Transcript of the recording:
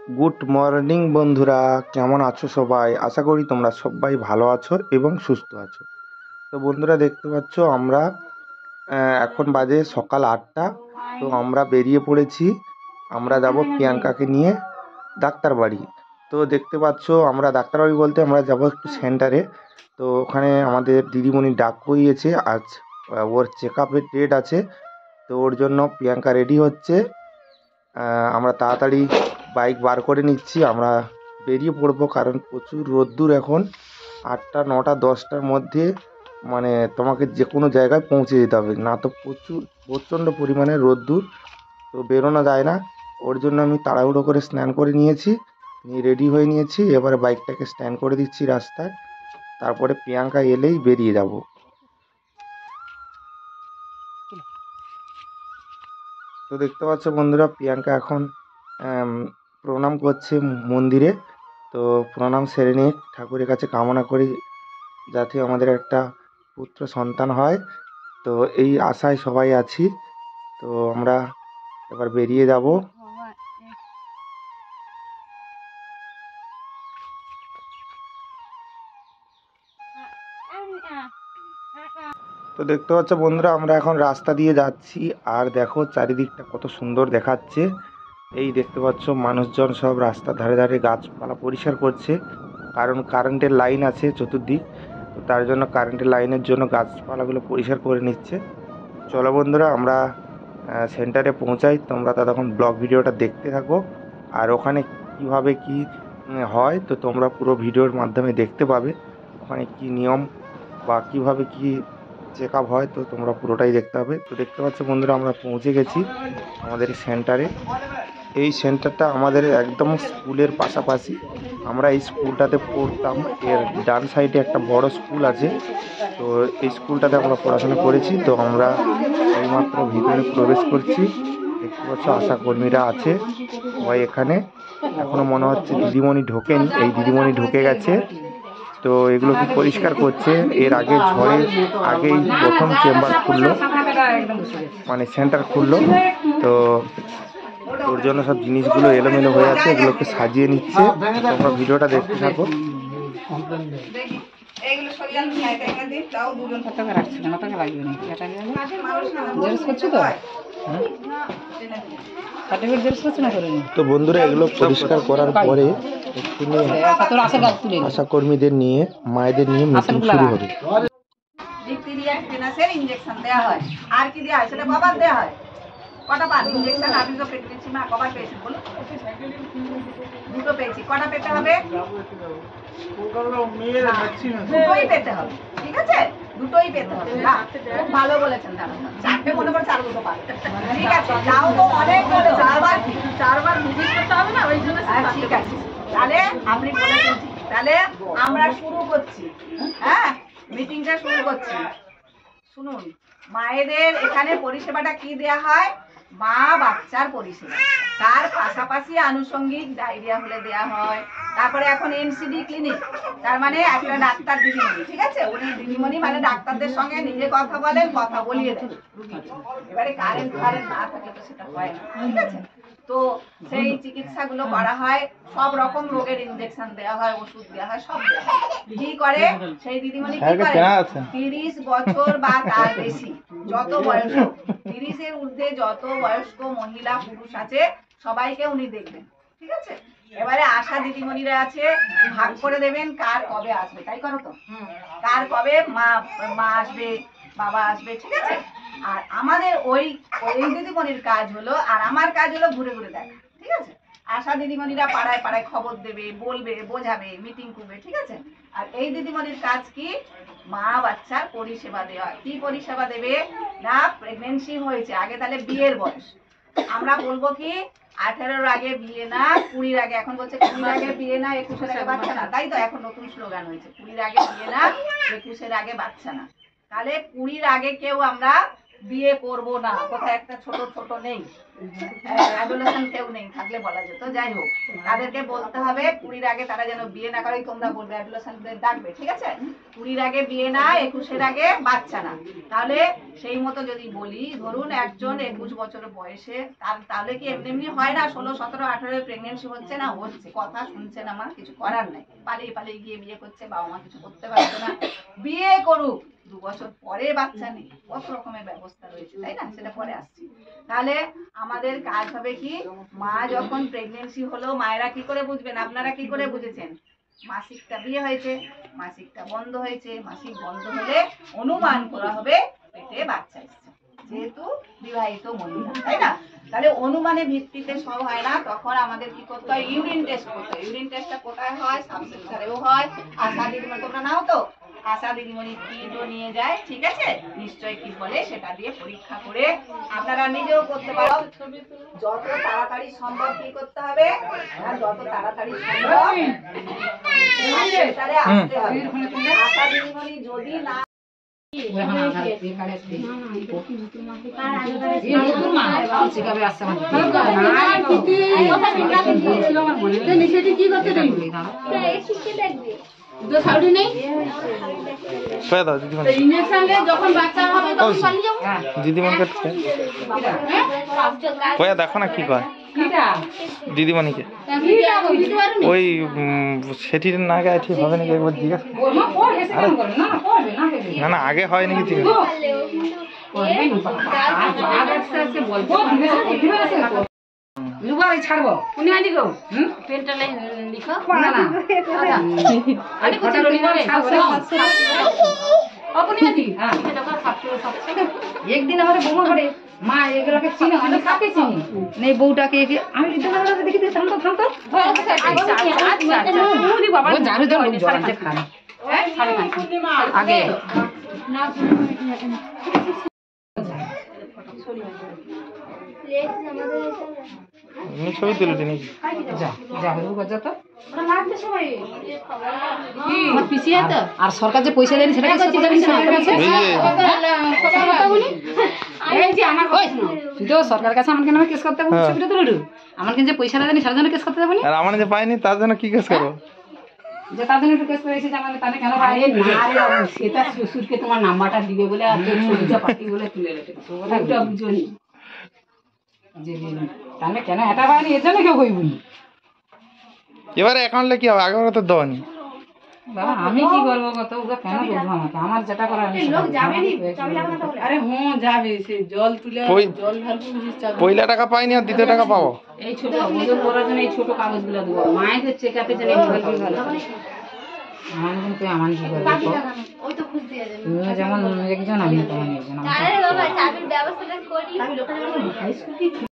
Good morning বন্ধুরা, কেমন আছো সবাই? আশা করি তোমরা সবাই ভালো আছো এবং সুস্থ আছো। তো বন্ধুরা, দেখতে পাচ্ছ আমরা এখন বাজে সকাল 8টা। তো আমরা বেরিয়ে পড়েছি। আমরা যাব প্রিয়াঙ্কাকে নিয়ে ডাক্তার বাড়ি। তো দেখতে পাচ্ছ আমরা ডাক্তার বাড়ি বলতে আমরা যাব একটু সেন্টারে। তো ওখানে আমাদের দিদিমণি ডাক করিয়েছে আজ। ওর চেক আপের ডেট আছে। তো ওর জন্য প্রিয়াঙ্কা রেডি হচ্ছে। আমরা তাড়াতাড়ি বাইক বার করে নিচ্ছি, আমরা বেরিয়ে পড়বো, কারণ প্রচুর রোদ্দুর এখন। 8টা 9টা 10টার মধ্যে মানে তোমাকে যে কোনো জায়গায় পৌঁছে যেতে হবে, না তো প্রচণ্ড পরিমাণে রোদ্দুর। তো বেরোনো যায় না। ওর জন্য আমি তাড়াহুড়ো করে স্নান করে নিয়েছি, নিয়ে রেডি হয়ে নিয়েছি। এবারে বাইকটাকে স্ট্যান্ড করে দিচ্ছি রাস্তায়, তারপরে প্রিয়াঙ্কা এলেই বেরিয়ে যাব। তো দেখতে পাচ্ছ বন্ধুরা, প্রিয়াঙ্কা এখন প্রণাম করছে মন্দিরে। তো প্রণাম সেরে নিয়ে ঠাকুরের কাছে কামনা করি যাতে আমাদের একটা পুত্র সন্তান হয়। তো এই আশায় সবাই আছি। তো আমরা এবার বেরিয়ে যাব। তো দেখতে পাচ্ছ বন্ধুরা, আমরা এখন রাস্তা দিয়ে যাচ্ছি, আর দেখো চারিদিকটা কত সুন্দর দেখাচ্ছে। এই দেখতে পাচ্ছ মানুষজন সব রাস্তার ধারে ধারে গাছপালা পরিষ্কার করছে, কারণ কারেন্টের লাইন আছে চতুর্দিক। তো তার জন্য কারেন্টের লাইনের জন্য গাছপালাগুলো পরিষ্কার করে নিচ্ছে। চলো বন্ধুরা, আমরা সেন্টারে পৌঁছাই। তোমরা ততক্ষণ ব্লগ ভিডিওটা দেখতে থাকো, আর ওখানে কিভাবে কি হয় তো তোমরা পুরো ভিডিওর মাধ্যমে দেখতে পাবে। ওখানে কি নিয়ম বা কিভাবে কি চেক আপ হয়, তো তোমরা পুরোটাই দেখতে হবে। তো দেখতে পাচ্ছ বন্ধুরা, আমরা পৌঁছে গেছি আমাদের সেন্টারে। এই সেন্টারটা আমাদের একদম স্কুলের পাশাপাশি। আমরা এই স্কুলটাতে পড়তাম, এর ডান সাইডে একটা বড় স্কুল আছে। তো এই স্কুলটাতে আমরা পড়াশোনা করেছি। তো আমরা এইমাত্র ভিতরে প্রবেশ করছি। দেখতে পাচ্ছ আশা কর্মীরা আছে সবাই এখানে। এখনো মনে হচ্ছে দিদিমণি ঢোকেনি, এই দিদিমণি ঢুকে গেছে। তো এগুলো কি পরিষ্কার করছে। এর আগে ঝড়ের আগেই প্রথম চেম্বার খুললো, মানে সেন্টার খুললো। তো ওর জন্য সব জিনিসগুলো এলোমেলো হয়ে আছে, এগুলোকে সাজিয়ে নিচ্ছে। তোমরা ভিডিওটা দেখতে থাকো। তো বন্ধুরা, এগুলো পরিষ্কার করার পরে আশা কর্মীদের নিয়ে মায়েদের নিয়ে মিটিং শুরু হবে। ইনজেকশন দেওয়া হয়, আর কি দেওয়া হয় সেটা বাবার দেওয়া হয়। কটা পান ইনজেকশন? আমি তো পেয়েছি মা, কবার পেয়েছি বলুন? দুটো পেয়েছি। কটা পেতে হবে? দুটোই পেতে হবে, ঠিক আছে? দুটোই পেতে হবে। খুব ভালো বলেছেন দাদা, চারটে মনে করে 4 দুটো পাবে, ঠিক আছে? তাও তো অনেক বলে, চারবার ভিজিট করতে হবে না, ওই জন্য। ঠিক আছে, তাহলে আপনি বলেছেন ঠিক। তাহলে আমরা শুরু করছি, হ্যাঁ, মিটিংটা শুরু করছি। শুনুন, মায়েদের এখানে পরিষেবাটা কি দেয়া হয়? মা বাচ্চার পরিষেবা, তার পাশাপাশি আনুষঙ্গিক ডায়রিয়া হলে দেয়া হয়। তারপরে এখন এমসিডি ক্লিনিক, তার মানে একটা ডাক্তার দিদিমণি, ঠিক আছে? উনি দিদিমণি মানে ডাক্তারদের সঙ্গে নিজে কথা বলেন, কথা বলিয়ে দেন রুগীকে। এবারে কারেন্ট না থাকলে তো সেটা হয় না, ঠিক আছে? তো সেই চিকিৎসাগুলো করা হয়, সব রকম রোগের ইনজেকশন দেওয়া হয়, ওষুধ দেওয়া হয়, সব দেওয়া হয়। কি করে সেই দিদিমণি? কি করে? 30 বছর বা তার বেশি যত বয়স, 30-এর ঊর্ধ্বে যত বয়স্ক মহিলা পুরুষ আছে সবাইকে উনি দেখবেন, ঠিক আছে? এবারে আশা দিদিমণিরা আছে, ভাগ করে দেবেন কার কবে আসবে, তাই করো তো? কার কবে মা আসবে, বাবা আসবে, ঠিক আছে? আর আমাদের ওই দিদিমণির কাজ হলো, আর আমার কাজ হলো ঘুরে ঘুরে দেখা, ঠিক আছে? আশা দিদিমণিরা পাড়ায় পাড়ায় খবর দেবে, বলবে, বোঝাবে, মিটিং করবে, ঠিক আছে? আর এই দিদিমণির কাজ কি? মা বাচ্চার পরিষেবা দেওয়া। কি পরিষেবা দেবে? না প্রেগনেন্সি হয়েছে, আগে তাহলে বিয়ের বয়স, আমরা বলবো কি 18-র আগে বিয়ে না, 20-র আগে। এখন বলছে 20-র আগে বিয়ে না, 21-এর আগে বাচ্চা না, তাই তো এখন নতুন স্লোগান হয়েছে, 20-র আগে বিয়ে না, 21-এর আগে বাচ্চা না। তাহলে 20-র আগে কেউ আমরা বিয়ে করব না, কোথায় একটা ছোট ছোট নেই, অ্যাডোলেসেন্ট কেউ নেই, থাকলে বলা যেত। যাই হোক, তাদেরকে বলতে হবে 20-র আগে তারা যেন বিয়ে না করে। তোমরা বলবে অ্যাডোলেসেন্টদের ডাকবে, ঠিক আছে? 20-র আগে বিয়ে না, 21-এর আগে বাচ্চা না। তাহলে সেই মতো যদি বলি, ধরুন একজন 21 বছর বয়সে, তাহলে কি এমনি এমনি হয় না 16, 17, 18 প্রেগনেন্সি হচ্ছে না? হচ্ছে। কথা শুনছে না, আমার কিছু করার নাই, পালিয়ে পালিয়ে গিয়ে বিয়ে করছে, বাবা মা কিছু করতে পারছে না। বিয়ে করুক, 2 বছর পরে বাচ্চা নেই, কত রকমের ব্যবস্থা রয়েছে, তাই না? সেটা পরে আসছি। তাহলে আমাদের কাজ হবে কি, মা যখন প্রেগনেন্সি হলো, মায়েরা কি করে বুঝবেন? আপনারা কি করে বুঝেছেন? মাসিকটা বিয়ে হয়েছে, মাসিকটা বন্ধ হয়েছে। মাসিক বন্ধ হলে অনুমান করা হবে পেটে বাচ্চা এসেছে, যেহেতু বিবাহিত মহিলা, তাই না? তাহলে অনুমানের ভিত্তিতে সব হয় না, তখন আমাদের কি করতে হয়? ইউরিন টেস্ট করতে হয়। ইউরিন টেস্টটা কোথায় হয়? সাব সেন্টারেও হয়। আশা দিদিমণি, তোমরা নাও তো? আশা দিদিমণি কিটও নিয়ে যায়, ঠিক আছে? নিশ্চয়ই কি বলে সেটা দিয়ে পরীক্ষা করে আপনারা নিজেও করতে পারো। যত তাড়াতাড়ি সম্ভব কি করতে হবে? যত তাড়াতাড়ি সম্ভব সেন্টারে আসতে হবে। আশা দিদিমণি যদি না দিদিমণিকে দেখো না কি কয় দিদিমণিকে। ওই সেটির না আগে ঠিক হবে নাকি একবার জিজ্ঞেস। না না, আগে হয় নাকি ঠিক আছে? ছাড়বো একদিন আমাদের বৌমা ঘরে মা এগুলোকে চিনি, আমি কাকে চিনি নেই, বউটাকে আমি দেখি থামতো থামতো আগে ছবি তুলে দিন আর সরকার যে পয়সা দেয়নি সেটা সরকারের কাছে আমাকে নামে কেস করতে হবে। ছবিটা তুলে আমার কিন্তু যে পয়সা দেয়নি সেটার জন্য কেস করতে যাবো। আর আমার যে পাইনি তার জন্য কি কেস করবো? যে তার জন্য একটু কেস করেছে যে আমাকে তাহলে কেন পাইনি সেটা শ্বশুরকে তোমার নাম্বারটা দিবে বলে আর ছবিটা পাঠিয়ে বলে তুলে রেখেছে, ওটা বুঝনি যে তাহলে কেন এটা পাইনি এর জন্য কেউ কইবনি। এবারে অ্যাকাউন্টে কি হবে? আগে তো দেওয়ানি। বাবা আমি কি বলবো কত ওকে কেন বলবো? আমাকে আমার যেটা করার আরে হুঁ যাবে, সে জল তুলে জল পয়লা টাকা পাইনি আর দ্বিতীয় টাকা পাবো। এই ছোট ওজন করার জন্য এই ছোট কাগজগুলো দেবো। মায়েদের চেক আপে জন্য ভালো আমার কিন্তু আমার কি করবো? যেমন একজন আমি তেমন একজন।